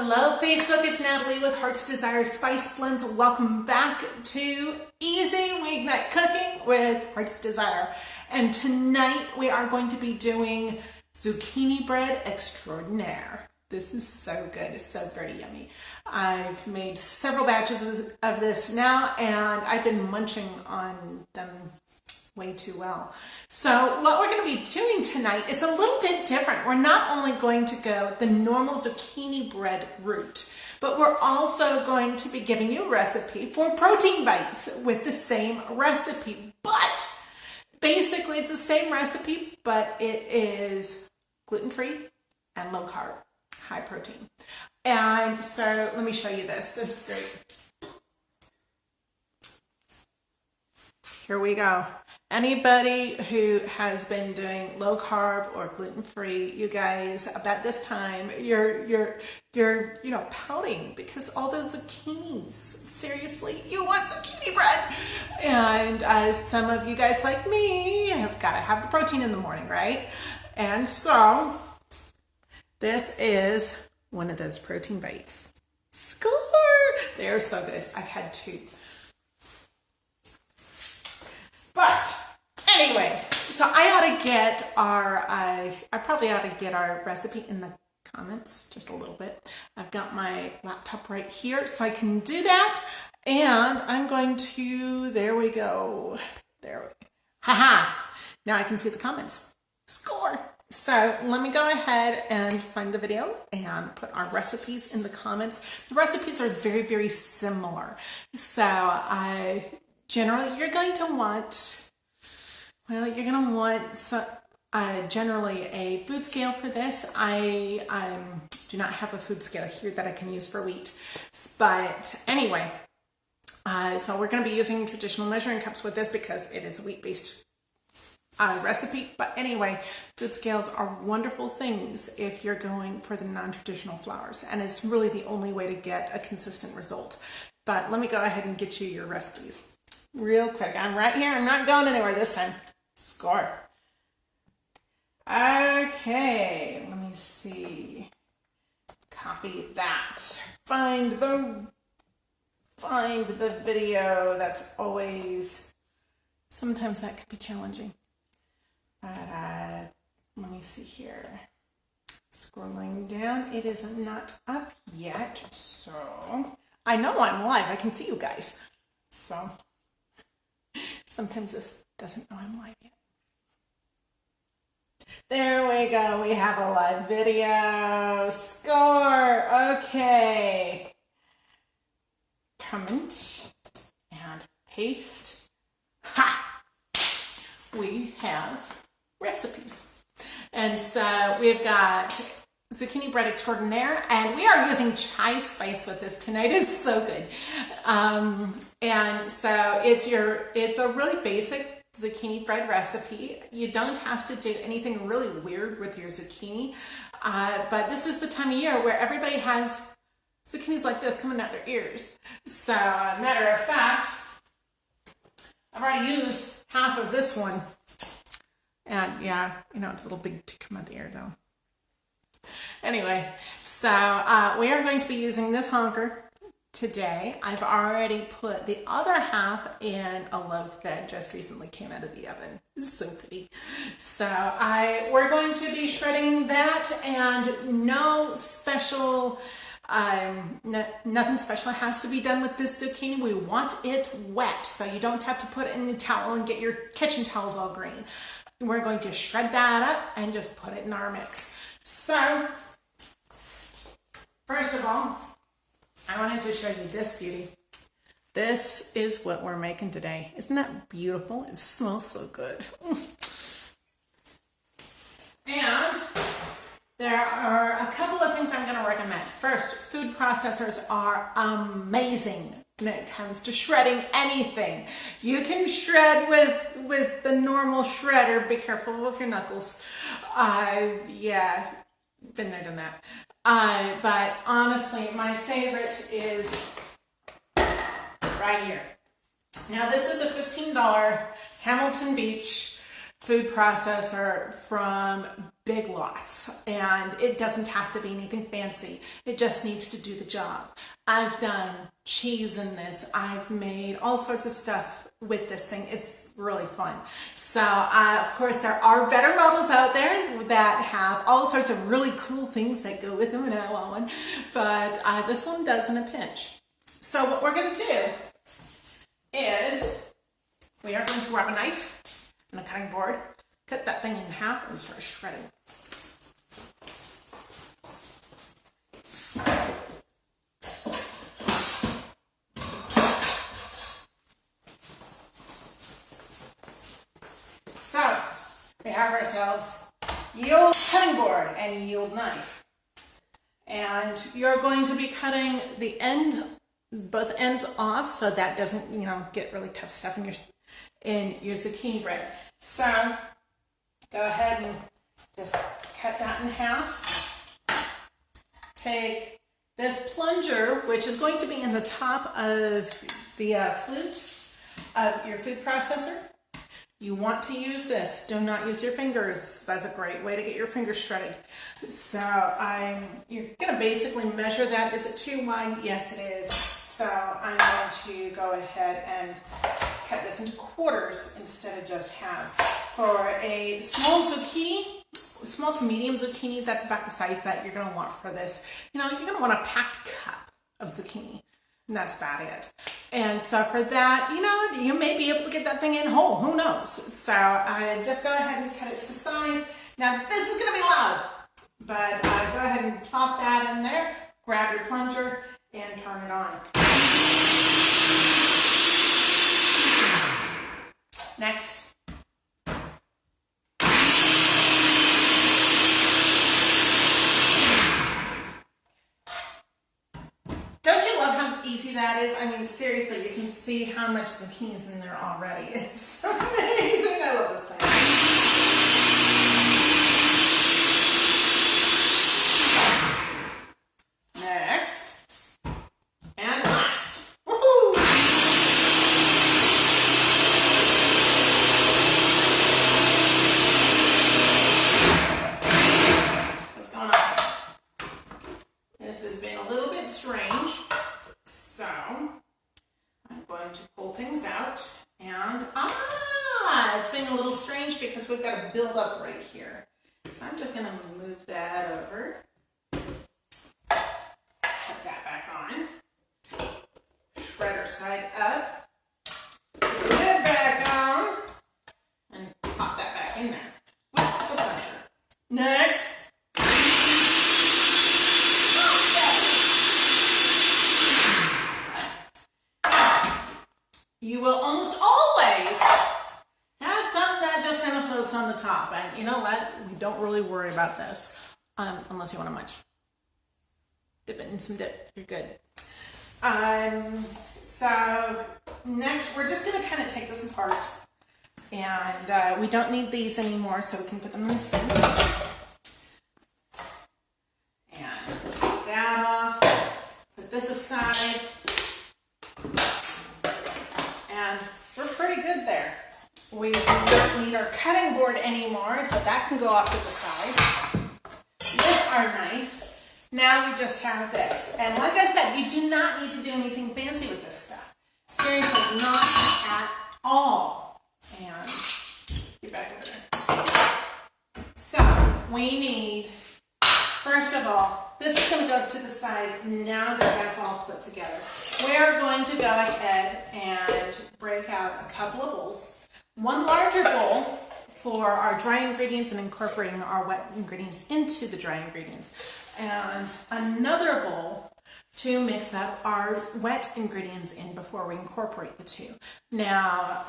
Hello Facebook, it's Natalie with Heart's Desire Spice Blends. Welcome back to Easy Weeknight Cooking with Heart's Desire. And tonight we are going to be doing zucchini bread extraordinaire. This is so good, it's so very yummy. I've made several batches of this now and I've been munching on them way too well. So what we're going to be doing tonight is a little bit different. We're not only going to go the normal zucchini bread route, but we're also going to be giving you a recipe for protein bites with the same recipe. But basically it's the same recipe, but it is gluten-free and low carb, high protein. And so let me show you this. This is great. Here we go. Anybody who has been doing low carb or gluten-free, you guys, about this time, you're pouting because all those zucchinis. Seriously, you want zucchini bread. And some of you guys like me have got to have the protein in the morning, right? And so this is one of those protein bites. Score! They are so good. I've had two. But anyway, so I ought to get I probably ought to get our recipe in the comments just a little bit. I've got my laptop right here so I can do that. And I'm going to, there we go. Haha. Now I can see the comments. Score. So let me go ahead and find the video and put our recipes in the comments. The recipes are very, very similar. So generally, you're going to want, generally a food scale for this. I do not have a food scale here that I can use for wheat. But anyway, so we're going to be using traditional measuring cups with this because it is a wheat-based recipe. But anyway, food scales are wonderful things if you're going for the non-traditional flours. And it's really the only way to get a consistent result. But let me go ahead and get you your recipes. Real quick, I'm right here. I'm not going anywhere this time. Score. Okay, let me see. Copy that. Find the video. That's always, sometimes that can be challenging. But let me see here. Scrolling down, it is not up yet. So I know I'm live. I can see you guys. So sometimes this doesn't know I'm live yet. There we go. We have a live video. Score. Okay. Comment and paste. Ha! We have recipes. And so we've got zucchini bread extraordinaire, and we are using chai spice with this tonight. It's so good. And so it's a really basic zucchini bread recipe. You don't have to do anything really weird with your zucchini, but this is the time of year where everybody has zucchinis like this coming out their ears. So matter of fact, I've already used half of this one, and yeah, it's a little big to come out the ear though. Anyway, so we are going to be using this honker today. I've already put the other half in a loaf that just recently came out of the oven. It's so pretty. So we're going to be shredding that, and no special, nothing special has to be done with this zucchini. We want it wet, so you don't have to put it in a towel and get your kitchen towels all green. We're going to shred that up and just put it in our mix. So, first of all, I wanted to show you this beauty. This is what we're making today. Isn't that beautiful? It smells so good. And there are a couple of things I'm going to recommend. First, food processors are amazing when it comes to shredding anything. You can shred with the normal shredder. Be careful with your knuckles. Yeah, been there, done that. But honestly, my favorite is right here. Now this is a $15 Hamilton Beach food processor from big lots, and it doesn't have to be anything fancy. It just needs to do the job. I've done cheese in this. I've made all sorts of stuff with this thing. It's really fun. So of course there are better models out there that have all sorts of really cool things that go with them, and I want one, but this one does in a pinch. So what we're going to do is we are going to grab a knife and a cutting board, cut that thing in half, and start shredding. So we have ourselves yield cutting board and yield knife, and you're going to be cutting the end, both ends off, so that doesn't, you know, get really tough stuff in your zucchini bread. So go ahead and just cut that in half. Take this plunger, which is going to be in the top of the flute of your food processor. You want to use this. Do not use your fingers. That's a great way to get your fingers shredded. So you're going to basically measure that. Is it too wide? Yes, it is. So I'm going to go ahead and cut this into quarters instead of just halves. For a small zucchini, small to medium zucchini, that's about the size that you're going to want for this. You know, you're going to want a packed cup of zucchini. And that's about it. And so for that, you know, you may be able to get that thing in whole. Who knows? So just go ahead and cut it to size. Now this is going to be loud, but go ahead and plop that in there. Grab your plunger and turn it on. Next. Don't you love how easy that is? I mean, seriously, you can see how much zucchini is in there already. It's amazing. I love this thing. Next. And last. Woohoo! What's going on? This has been a little bit strange. So I'm going to pull things out, and it's being a little strange because we've got a build up right here. So I'm just going to move that over, put that back on, shredder side up, put it back on, and pop that back in there with the plunger. Next. You will almost always have something that just kind of floats on the top. And you know what? We don't really worry about this unless you want to munch. Dip it in some dip. You're good. So next, we're just going to kind of take this apart. And we don't need these anymore, so we can put them in the sink. And take that off. Put this aside. And we're pretty good there. We do not need our cutting board anymore, so that can go off to the side with our knife. Now we just have this. And like I said, you do not need to do anything fancy with this stuff. Seriously, not at all. And get back over there. So we need, first of all, this is going to go to the side now that that's all put together. We're going to go ahead and break out a couple of bowls. One larger bowl for our dry ingredients and incorporating our wet ingredients into the dry ingredients. And another bowl to mix up our wet ingredients in before we incorporate the two. Now,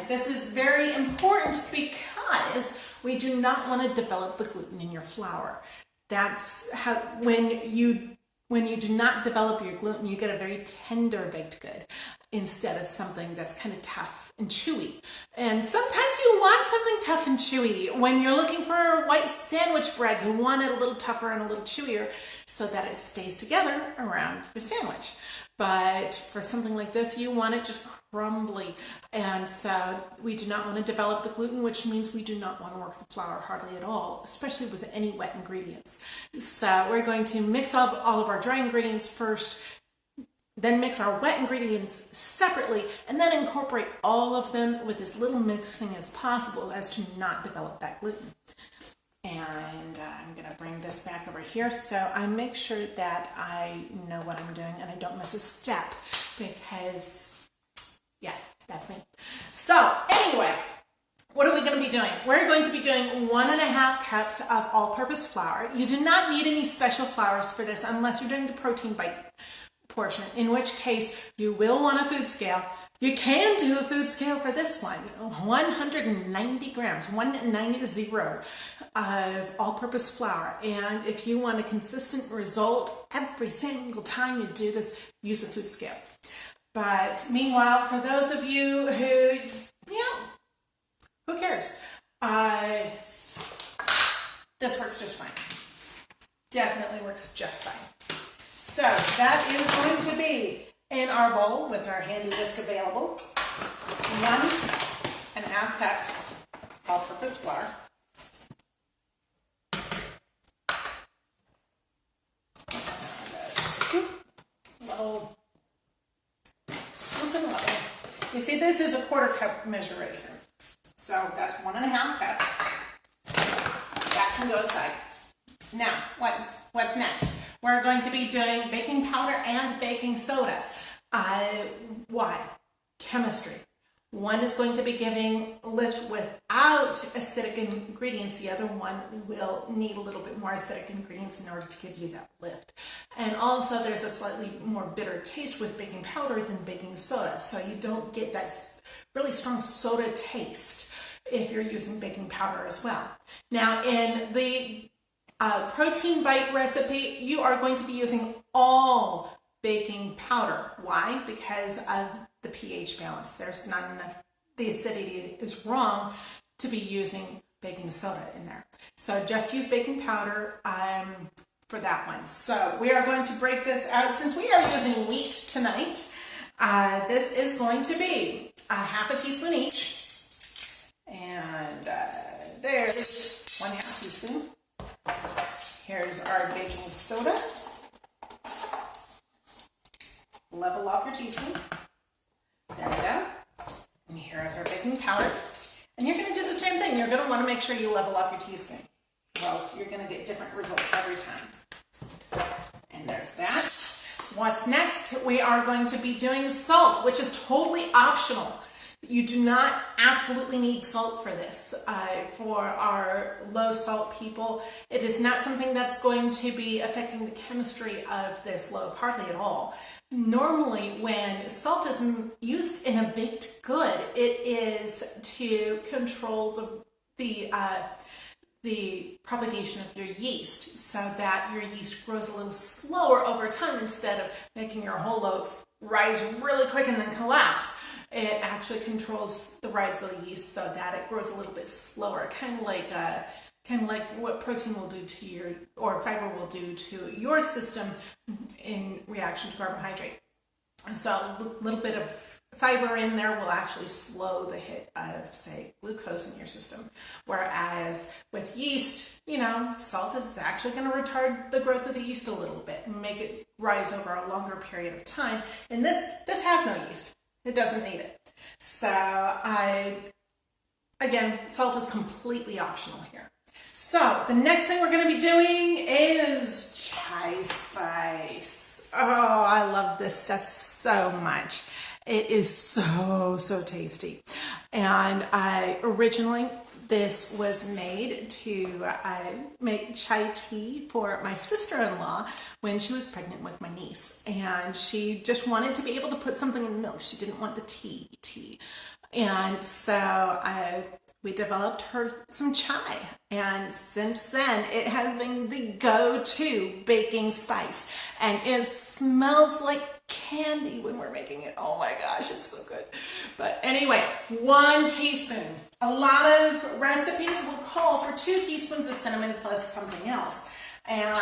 this is very important because we do not want to develop the gluten in your flour. That's how, when you do not develop your gluten, you get a very tender baked good instead of something that's kind of tough and chewy. And sometimes you want something tough and chewy. When you're looking for white sandwich bread, you want it a little tougher and a little chewier so that it stays together around your sandwich. But for something like this, you want it just crumbly. And so we do not want to develop the gluten, which means we do not want to work the flour hardly at all, especially with any wet ingredients. So we're going to mix up all of our dry ingredients first, then mix our wet ingredients separately, and then incorporate all of them with as little mixing as possible as to not develop that gluten. And I'm going to bring this back over here so I make sure that I know what I'm doing and I don't miss a step, because, yeah, that's me. So anyway, what are we going to be doing? We're going to be doing 1.5 cups of all-purpose flour. You do not need any special flours for this unless you're doing the protein bite portion, in which case you will want a food scale. You can do a food scale for this one. 190 grams, 190 of all-purpose flour. And if you want a consistent result every single time you do this, use a food scale. But meanwhile, for those of you who, who cares? This works just fine. Definitely works just fine. So that is going to be in our bowl with our handy whisk available, 1.5 cups all-purpose flour. Scoop and level. You see, this is a 1/4 cup measure right here. So that's 1.5 cups. That can go aside. Now, what's next? We're going to be doing baking powder and baking soda. Why? Chemistry. One is going to be giving lift without acidic ingredients. The other one will need a little bit more acidic ingredients in order to give you that lift. And also there's a slightly more bitter taste with baking powder than baking soda. So you don't get that really strong soda taste if you're using baking powder as well. Now in the protein bite recipe, you are going to be using all baking powder. Why? Because of the pH balance. There's not enough, the acidity is wrong to be using baking soda in there. So just use baking powder for that one. So we are going to break this out. Since we are using wheat tonight, this is going to be 1/2 teaspoon each. And there's 1/2 teaspoon. Here's our baking soda. Level off your teaspoon. There we go. And here's our baking powder. And you're going to do the same thing. You're going to want to make sure you level off your teaspoon, or else you're going to get different results every time. And there's that. What's next? We are going to be doing salt, which is totally optional. You do not absolutely need salt for this. For our low salt people, it is not something that's going to be affecting the chemistry of this loaf, hardly at all. Normally, when salt is used in a baked good, it is to control the propagation of your yeast, so that your yeast grows a little slower over time instead of making your whole loaf rise really quick and then collapse. It actually controls the rise of the yeast so that it grows a little bit slower, kind of like what protein will do to your, or fiber will do to your system in reaction to carbohydrate. And so a little bit of fiber in there will actually slow the hit of, say, glucose in your system. Whereas with yeast, salt is actually going to retard the growth of the yeast a little bit and make it rise over a longer period of time. And this has no yeast. It doesn't need it. So again, salt is completely optional here. So the next thing we're going to be doing is chai spice. Oh, I love this stuff so much. It is so tasty. And originally this was made to make chai tea for my sister-in-law when she was pregnant with my niece. And she just wanted to be able to put something in milk. She didn't want the tea. And so we developed her some chai, and since then it has been the go-to baking spice, and it smells like candy when we're making it. Oh my gosh, it's so good. But anyway, 1 teaspoon. A lot of recipes will call for 2 teaspoons of cinnamon plus something else, and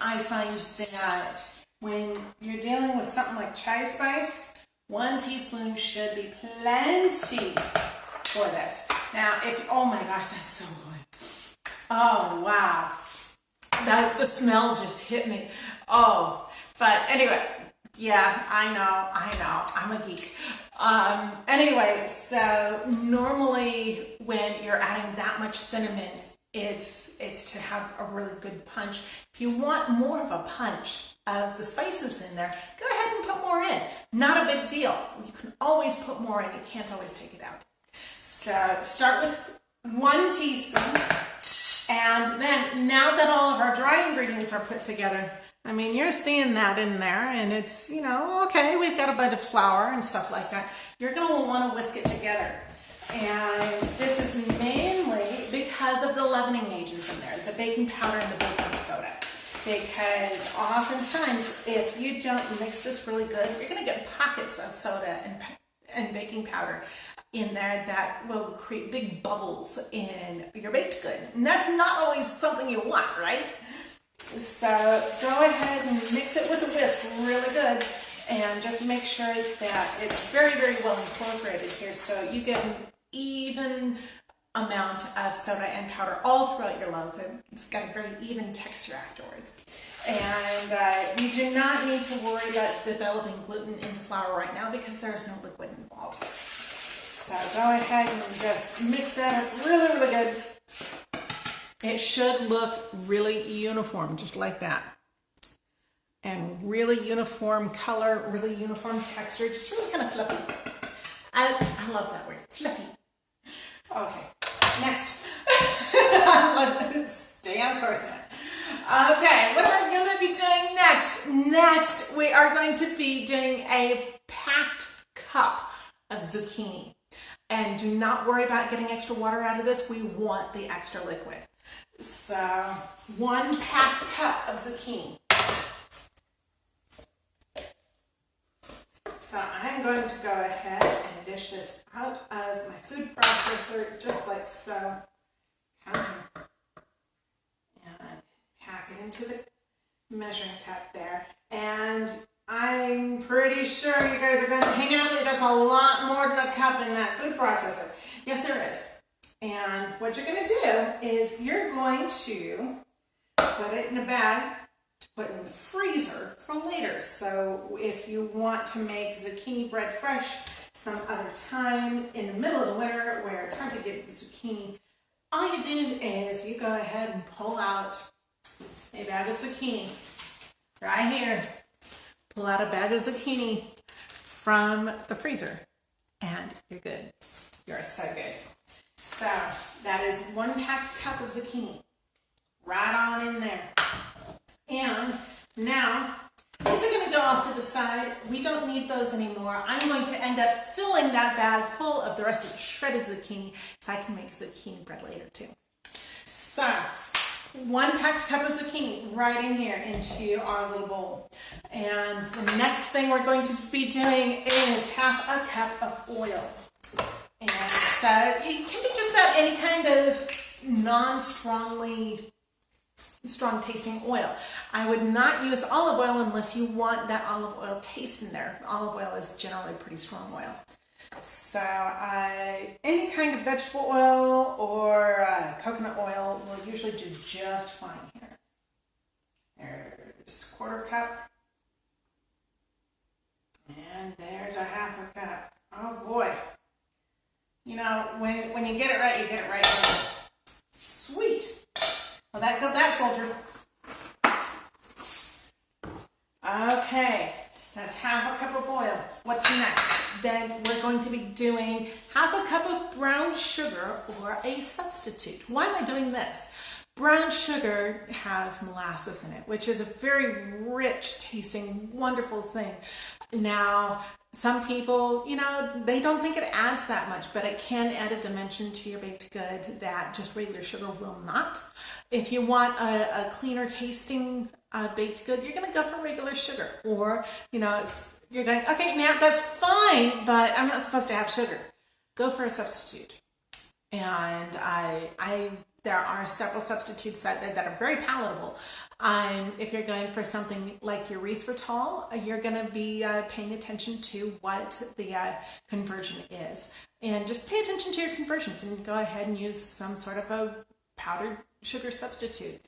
I find that when you're dealing with something like chai spice, 1 teaspoon should be plenty for this. Now, oh my gosh, that's so good. Oh, wow. The smell just hit me. Oh, but anyway, yeah, I know, I'm a geek. Anyway, so normally when you're adding that much cinnamon, it's to have a really good punch. If you want more of a punch of the spices in there, go ahead and put more in. Not a big deal. You can always put more in. You can't always take it out. So start with 1 teaspoon, and then now that all of our dry ingredients are put together, I mean, you're seeing that in there, and it's, you know, okay, we've got a bit of flour and stuff like that. You're going to want to whisk it together. And this is mainly because of the leavening agents in there, the baking powder and the baking soda. Because oftentimes, if you don't mix this really good, you're going to get pockets of soda and baking powder in there that will create big bubbles in your baked good. And that's not always something you want, right? So go ahead and mix it with a whisk really good, and just make sure that it's very, very well incorporated here, so you get an even amount of soda and powder all throughout your loaf. It's got a very even texture afterwards. And you do not need to worry about developing gluten in the flour right now because there's no liquid involved. So go ahead and just mix that up really, really good. It should look really uniform, just like that. And really uniform color, really uniform texture, just really kind of fluffy. I love that word, fluffy. Okay, next. Let's stay on course now. Okay, what am I going to be doing next? Next, we are going to be doing a packed cup of zucchini. And do not worry about getting extra water out of this. We want the extra liquid. So 1 packed cup of zucchini. So I'm going to go ahead and dish this out of my food processor just like so. And pack it into the measuring cup there. And I'm pretty sure you guys are going to hang out with me. That's a lot more than a cup in that food processor. Yes, there is. And what you're going to do is you're going to put it in a bag to put in the freezer for later. So if you want to make zucchini bread fresh some other time in the middle of the winter where it's hard to get zucchini, all you do is you go ahead and pull out a bag of zucchini right here. Pull out a bag of zucchini from the freezer and you're good. You're so good. So that is 1 packed cup of zucchini right on in there. And now these are going to go off to the side. We don't need those anymore. I'm going to end up filling that bag full of the rest of the shredded zucchini so I can make zucchini bread later too. So 1 packed cup of zucchini right in here into our little bowl. And the next thing we're going to be doing is 1/2 cup of oil. And so it can be just about any kind of strong tasting oil. I would not use olive oil unless you want that olive oil taste in there. Olive oil is generally pretty strong oil. So any kind of vegetable oil or coconut oil will usually do just fine here. There's 1/4 cup. And there's 1/2 cup. Oh boy. You know, when you get it right, you get it right. Sweet. Well, that killed that soldier. Okay, that's 1/2 cup of oil. What's next? Then we're going to be doing 1/2 cup of brown sugar or a substitute. Why am I doing this? Brown sugar has molasses in it, which is a very rich tasting, wonderful thing. Now, some people, you know, they don't think it adds that much, but it can add a dimension to your baked good that just regular sugar will not. If you want a cleaner tasting baked good, you're going to go for regular sugar. Or, you know, you're going, okay, now that's fine, but I'm not supposed to have sugar. Go for a substitute. And there are several substitutes that are very palatable. If you're going for something like your erythritol, you're going to be paying attention to what the conversion is. And just pay attention to your conversions and go ahead and use some sort of a powdered sugar substitute.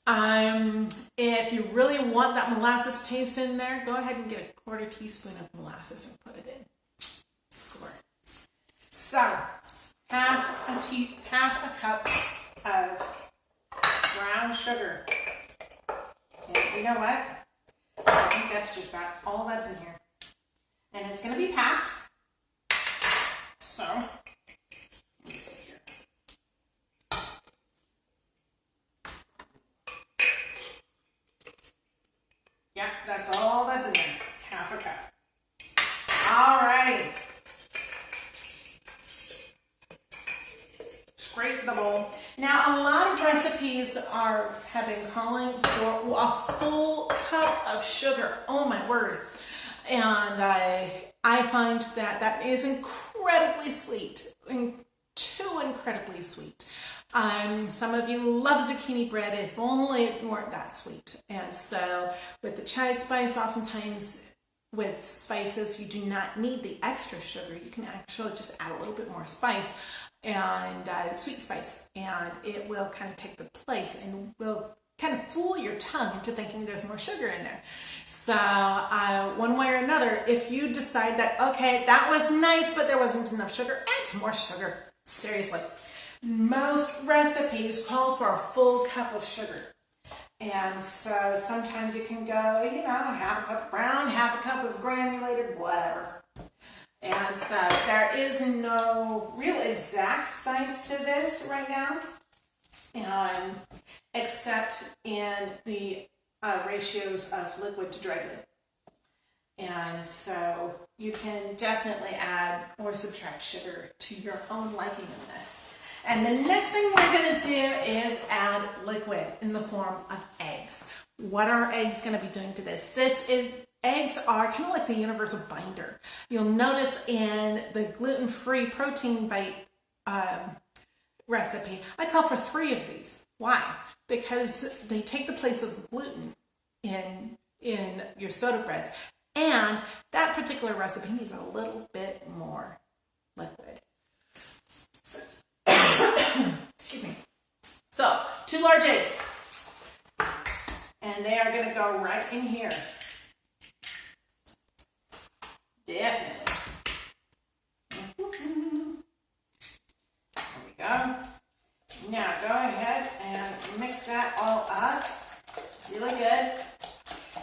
If you really want that molasses taste in there, go ahead and get a 1/4 teaspoon of molasses and put it in. Score. So, half a cup of brown sugar. And you know what? I think that's just about all that's in here. And it's going to be packed. So, let me see here. Yeah, that's all that's in there. Half a cup. Alrighty. Scrape the bowl. Now, a lot of recipes have been calling for a full cup of sugar. Oh my word. And I find that is incredibly sweet. Too incredibly sweet. Some of you love zucchini bread, if only it weren't that sweet. And so with the chai spice, oftentimes with spices, you do not need the extra sugar. You can actually just add a little bit more spice and sweet spice, and it will kind of take the place and will kind of fool your tongue into thinking there's more sugar in there. So one way or another, if you decide that, okay, that was nice, but there wasn't enough sugar, add some more sugar. Seriously. Most recipes call for a full cup of sugar. And so sometimes you can go, you know, half a cup of brown, half a cup of granulated, whatever. And so there is no real exact science to this right now, except in the ratios of liquid to dry good. And so you can definitely add or subtract sugar to your own liking in this. And the next thing we're going to do is add liquid in the form of eggs. What are eggs going to be doing to this? Eggs are kind of like the universal binder. You'll notice in the gluten-free protein bite recipe, I call for 3 of these. Why? Because they take the place of gluten in your soda breads. And that particular recipe needs a little bit more liquid. Excuse me. So, 2 large eggs. And they are going to go right in here. Definitely. There we go. Now go ahead and mix that all up really good.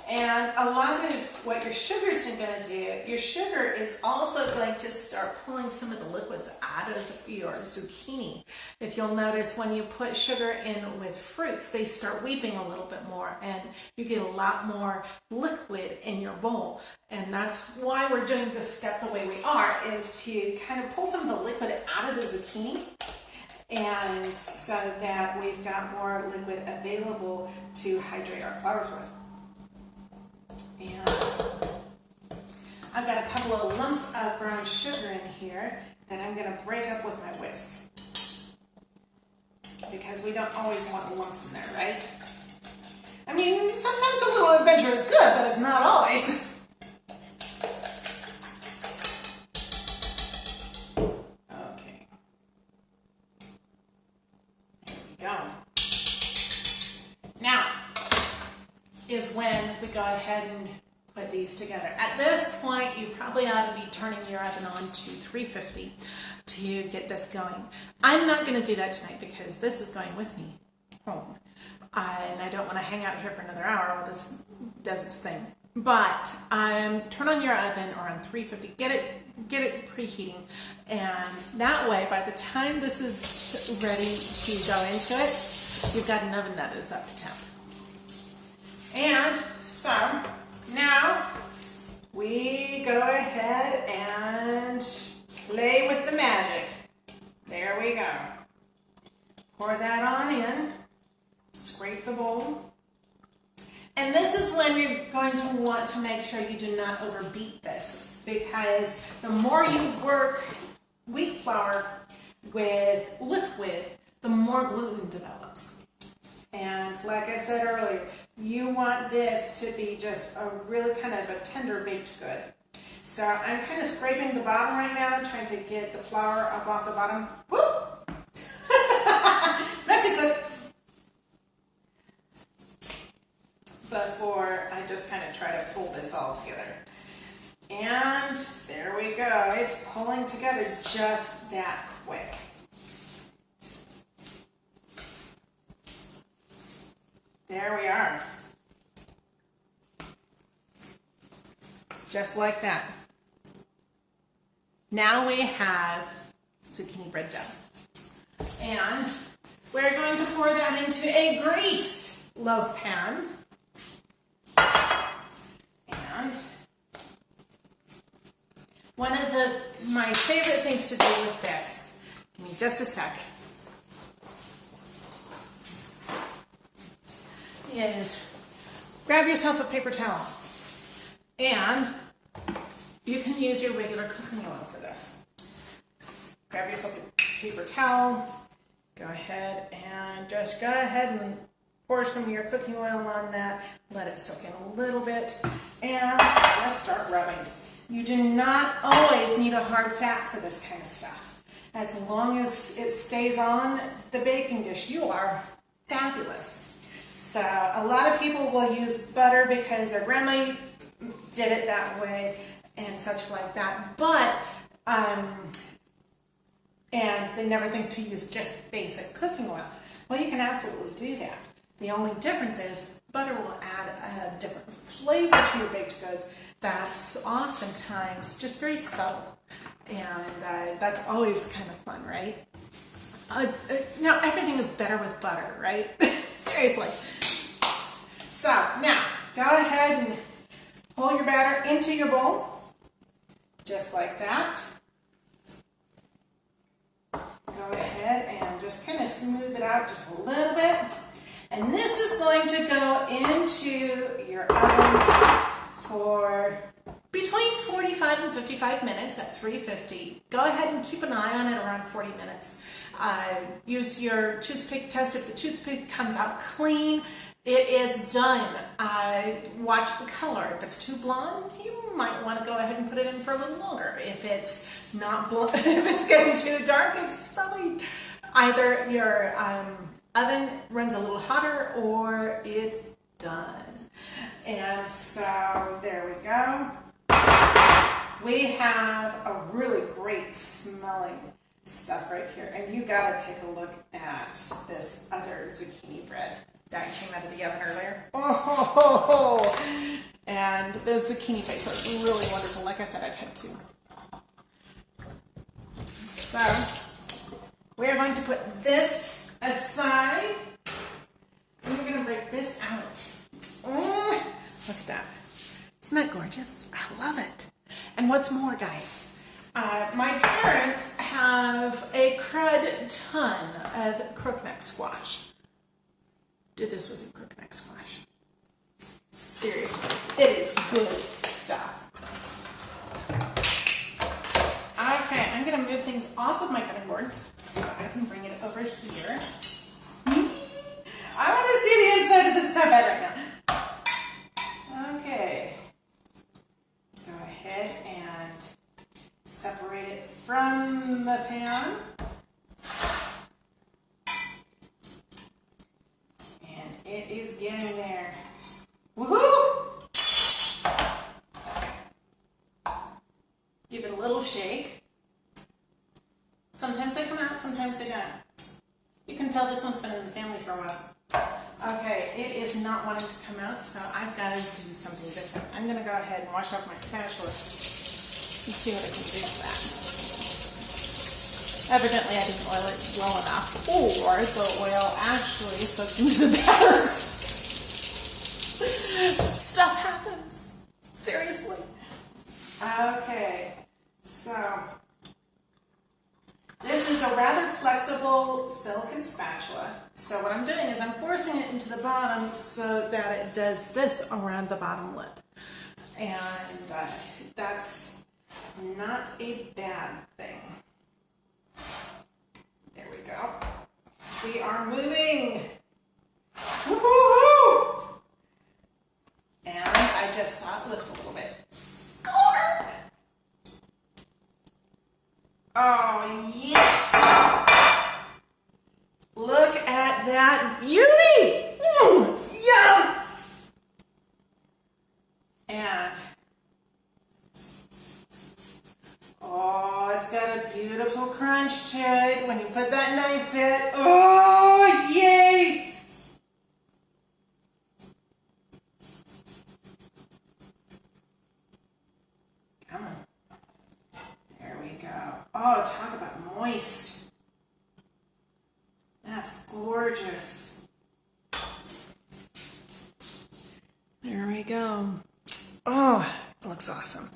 And a lot of what your sugar is going to do, your sugar is also going to start pulling some of the liquids out of your zucchini. If you'll notice, when you put sugar in with fruits, they start weeping a little bit more and you get a lot more liquid in your bowl. And that's why we're doing this step the way we are, is to kind of pull some of the liquid out of the zucchini, and so that we've got more liquid available to hydrate our flours with. And I've got a couple of lumps of brown sugar in here that I'm going to break up with my whisk, because we don't always want lumps in there, right? I mean, sometimes a little adventure is good, but it's not always. Okay. There we go. Now is when we go ahead and put these together. At this point, you probably ought to be turning your oven on to 350 to get this going. I'm not going to do that tonight because this is going with me home. And I don't want to hang out here for another hour while this does its thing. But turn on your oven or on 350, get it preheating, and that way, by the time this is ready to go into it, you've got an oven that is up to temp. And so now we going to want to make sure you do not overbeat this, because the more you work wheat flour with liquid, the more gluten develops. And like I said earlier, you want this to be just a really kind of a tender baked good. So I'm kind of scraping the bottom right now, trying to get the flour up off the bottom. Whoop! Messy cook. Before I just kind of try to pull this all together. And there we go. It's pulling together just that quick. There we are. Just like that. Now we have zucchini bread dough. And we're going to pour that into a greased loaf pan. And one of my favorite things to do with this, give me just a sec, is grab yourself a paper towel, and you can use your regular cooking oil for this. Grab yourself a paper towel, go ahead and pour some of your cooking oil on that, let it soak in a little bit, and just start rubbing. You do not always need a hard fat for this kind of stuff. As long as it stays on the baking dish, you are fabulous. So a lot of people will use butter because their grandma did it that way and such like that, but and they never think to use just basic cooking oil. Well, you can absolutely do that. The only difference is butter will add a different flavor to your baked goods that's oftentimes just very subtle, and that's always kind of fun, right? Everything is better with butter, right? Seriously. So now go ahead and pull your batter into your bowl, just like that. Go ahead and just kind of smooth it out just a little bit. And this is going to go into your oven for between 45 and 55 minutes at 350. Go ahead and keep an eye on it around 40 minutes. Use your toothpick test. If the toothpick comes out clean, it is done. Watch the color. If it's too blonde, you might want to go ahead and put it in for a little longer. If it's not blonde, if it's getting too dark, it's probably either your oven runs a little hotter or it's done. And so there we go. We have a really great smelling stuff right here. And you gotta take a look at this other zucchini bread that came out of the oven earlier. Oh, and those zucchini bakes are really wonderful. Like I said, I've had two. So we're going to put this aside, and we're going to break this out. Oh, look at that. Isn't that gorgeous? I love it. And what's more, guys, my parents have a crud ton of crookneck squash. Do this with your crookneck squash. Seriously, it is good stuff. Okay, I'm going to move things off of my cutting board so I can bring it over here. I want to see the inside of this stuff right now. Okay. Go ahead and separate it from the pan. And it is getting there. Woohoo! Give it a little shake. Sometimes they come out, sometimes they don't. You can tell this one's been in the family for a while. Okay, it is not wanting to come out, so I've got to do something different. I'm going to go ahead and wash off my spatula and see what I can do with that. Evidently, I didn't oil it well enough, or the oil actually soaked into the batter. Stuff happens. Seriously. Okay, so this is a a rather flexible silicone spatula. So what I'm doing is I'm forcing it into the bottom so that it does this around the bottom lip. And that's not a bad thing. There we go. We are moving. Woo-hoo-hoo! And I just saw it lift a little bit. Score! Oh, yes! Look at that beauty! Yum! And, oh, it's got a beautiful crunch to it when you put that knife to it. Oh, yay! Come on. There we go. Oh, talk about moist. That's gorgeous. There we go. Oh, it looks awesome.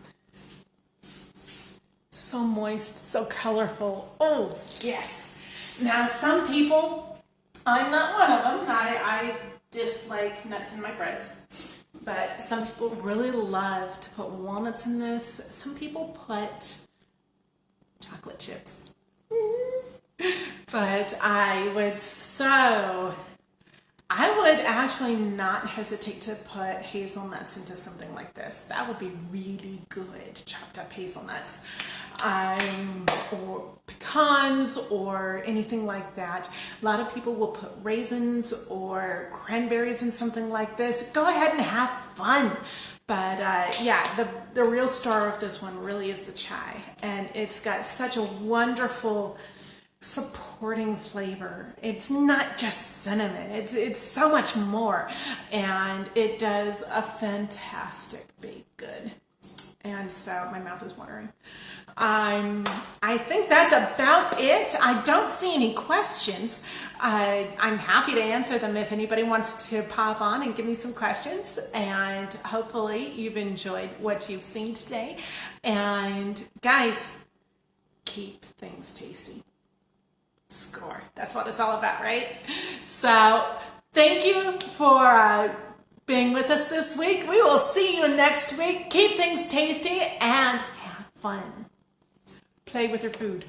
So moist, so colorful. Oh, yes. Now, some people, I'm not one of them. I dislike nuts in my breads. But some people really love to put walnuts in this. Some people put chocolate chips. But I would actually not hesitate to put hazelnuts into something like this. That would be really good, chopped up hazelnuts. Or pecans or anything like that. A lot of people will put raisins or cranberries in something like this. Go ahead and have fun. But yeah, the real star of this one really is the chai. And it's got such a wonderful supporting flavor. It's not just cinnamon. It's so much more. And it does a fantastic baked good. And so my mouth is watering. I think that's about it. I don't see any questions. I'm happy to answer them if anybody wants to pop on and give me some questions. And hopefully you've enjoyed what you've seen today. And guys, keep things tasty. Score. That's what it's all about, right? So thank you for being with us this week. We will see you next week. Keep things tasty and have fun. Play with your food.